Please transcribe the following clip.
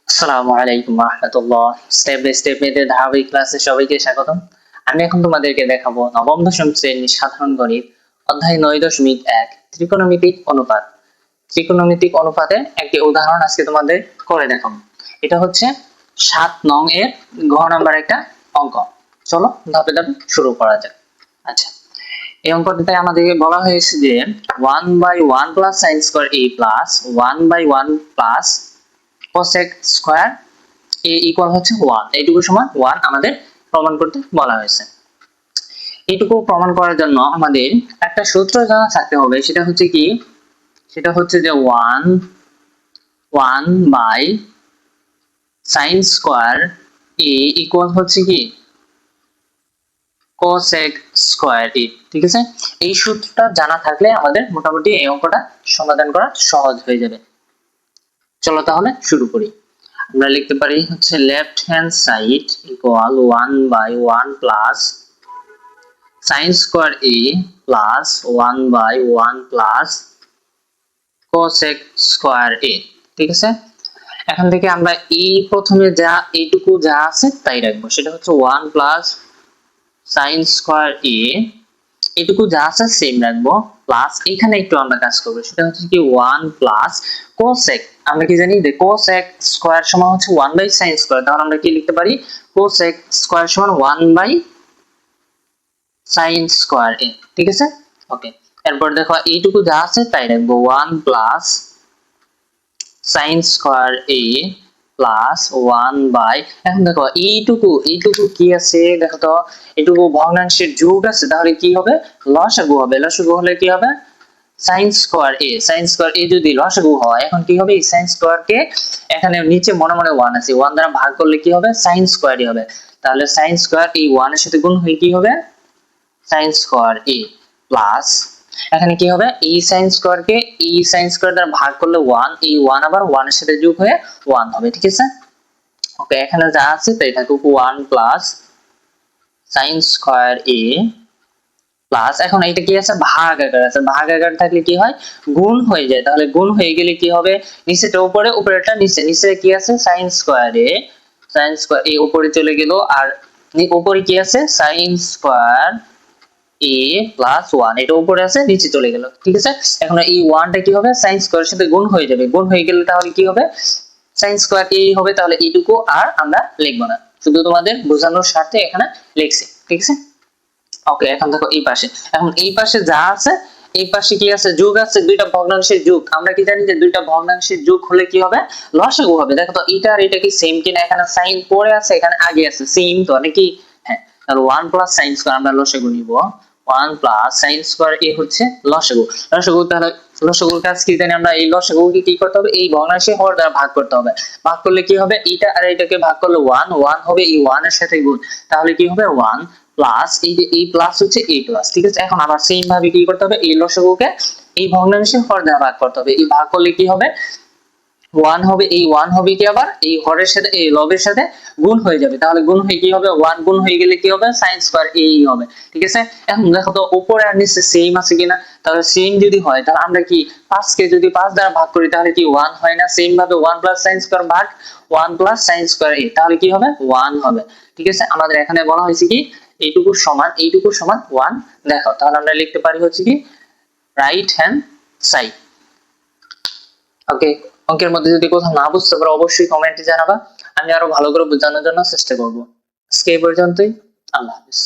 আসসালামু আলাইকুম রাহমাতুল্লাহ। স্টেপ বাই স্টেপ মেথের ধারাবাহিক ক্লাসে সবাইকে স্বাগতম। আমি এখন তোমাদেরকে দেখাবো নবম দশম শ্রেণীর সাধারণ গণিত অধ্যায় 9.1 ত্রিকোণমিতিক অনুপাত। ত্রিকোণমিতিক অনুপাতের একটি উদাহরণ আজকে তোমাদের করে দেখাবো। এটা হচ্ছে 7 নং এর ঘ নাম্বার একটা অঙ্ক। চলো ধাপে ধাপে শুরু করা যাক। আচ্ছা, এই অঙ্কটাতে আমাদেরকে বলা হয়েছে যে 1/1 plus sign square a plus 1/1 plus cosec square a equal হচ্ছে 1। এইটুকু সমান 1 আমাদের প্রমাণ করতে বলা হয়েছে। এইটুকু প্রমাণ করার জন্য আমাদের একটা সূত্র জানা থাকতে হবে, সেটা হচ্ছে কি, সেটা হচ্ছে যে 1 by sine square a equal হচ্ছে কি cosec স্কয়ার a। ঠিক আছে, এই সূত্রটা জানা থাকলে আমাদের মোটামুটি এই অঙ্কটা সমাধান করা সহজ হয়ে যাবে। চলো তাহলে শুরু করি। আমরা লিখতে পারি হচ্ছে left hand side equal 1/1 plus sign square a plus 1/1 plus cosec square a। ঠিক আছে, এখান থেকে আমরা এই প্রথমে যা এইটুকু যা আছে তাই রাখবো, সেটা হচ্ছে 1 প্লাস সাইন স্কয়ার a, এইটুকু যা আছে সেম রাখবো, প্লাস এখানে একটু আমরা কাজ করব, সেটা হচ্ছে কি 1 প্লাস cosec। আমরা কি জানি যে cosec স্কয়ার সমান হচ্ছে 1 বাই sin স্কয়ার, তাহলে আমরা কি লিখতে পারি cosec স্কয়ার সমান 1 বাই sin স্কয়ার a। ঠিক আছে, ওকে। এরপর দেখো এইটুকু যা আছে তাই রাখবো, 1 plus sin square a plus 1 by, এখন দেখো এইটুকু কি আছে, দেখো তো এইটুকু ভগ্নাংশের যোগ আছে, তাহলে কি হবে লসাগু হবে। লসাগু হলে কি হবে sin square a। sin square a যদি লসাগু হয়, এখন কি হবে এই sin স্কয়ার কে এখানে নিচে মনে মনে 1 আছে, 1 দ্বারা ভাগ করলে কি হবে sin স্কয়ারই হবে। তাহলে sin স্কয়ার এই 1 এর সাথে গুণ হয়ে কি হবে sin স্কয়ার a প্লাস এখানে কি হবে এই sin স্কয়ার কে এই sin স্কয়ার দ্বারা ভাগ করলে 1, এই 1 আবার 1 এর সাথে যোগ হয়ে 1 হবে। ঠিক আছে, ওকে। এখানে যা আছে তাই থাকুক, 1 plus sin square a plus, এখন এটা কি আছে ভাগ আকার আছে, ভাগ আকার থাকলে কি হয় গুণ হয়ে যায়, তাহলে গুণ হয়ে গেলে কি হবে নিচেটা উপরে উপরেটা নিচে, নিচে কি আছে sin square a, sin square a উপরে চলে গেল, আর উপরে কি আছে sin স্কয়ার a প্লাস 1, এটা উপরে আছে নিচে চলে গেল। ঠিক আছে, এখন এই 1 টা কি হবে sin স্কয়ারের সাথে গুণ হয়ে যাবে, গুণ হয়ে গেলে তাহলে কি হবে sin স্কয়ার a হবে, তাহলে এইটুকু আর আমরা লিখব না, শুধু তোমাদের বোঝানোর স্বার্থে এখানে লিখছি। ঠিক আছে, ওকে। এখন দেখো এই পাশে, এখন এই পাশে যা আছে এই পাশে কি আছে যোগ আছে, দুইটা ভগ্নাংশের যোগ। আমরা কি জানি যে দুইটা ভগ্নাংশের যোগ হলে কি হবে লসাগু হবে। দেখো তো এটা আর এটা কি সেম কিনা, এখানে sin পরে আছে এখানে আগে আছে সেম, তো নাকি হ্যাঁ, তাহলে 1 প্লাস sin স্কয়ার আমরা লসাগু নিব, 1 প্লাস sin স্কয়ার a হচ্ছে লসাগু। লসাগু তাহলে লসাগুর কাজ কি জানি আমরা, এই লসাগুকে কি করতে হবে এই ভগ্নাংশে হর দ্বারা ভাগ করতে হবে। ভাগ করলে কি হবে এটা আর এটাকে ভাগ করলে 1, 1 হবে এই 1 এর সাথে গুণ, তাহলে কি হবে 1 প্লাস এই যে এই প্লাস হচ্ছে a প্লাস। ঠিক আছে, এখন আবার সেম ভাবে কি করতে হবে এই লসাগুকে এই ভগ্নাংশে হর দ্বারা ভাগ করতে হবে, এই ভাগ করলে কি হবে 1 হবে, এই 1 হবে কি আবার এই হরের সাথে এই লবের সাথে গুণ হয়ে যাবে, তাহলে গুণ হয়ে কি হবে 1 গুণ হয়ে গেলে কি হবে sin স্কয়ার a হবে। ঠিক আছে, এখন দেখো তো উপরে আর নিচে সেম আছে কিনা, তাহলে সেম যদি হয় তাহলে আমরা কি 5 কে যদি 5 দ্বারা ভাগ করি তাহলে কি 1 হয় না, সেম ভাবে 1 প্লাস sin স্কয়ার ভাগ 1 প্লাস sin স্কয়ার a, তাহলে কি হবে 1 হবে। ঠিক আছে, আমাদের এখানে বলা হয়েছে কি এইটুকু সমান 1। দেখো তাহলে আমরা লিখতে পারি হচ্ছে কি রাইট হ্যান্ড সাইড। ওকে, অঙ্কের মধ্যে যদি কোথাও না বুঝতে পারো অবশ্যই কমেন্টে জানাবা, আমি আরো ভালো করে বোঝানোর জন্য চেষ্টা করব। আজকে এই পর্যন্তই, আল্লাহ হাফেজ।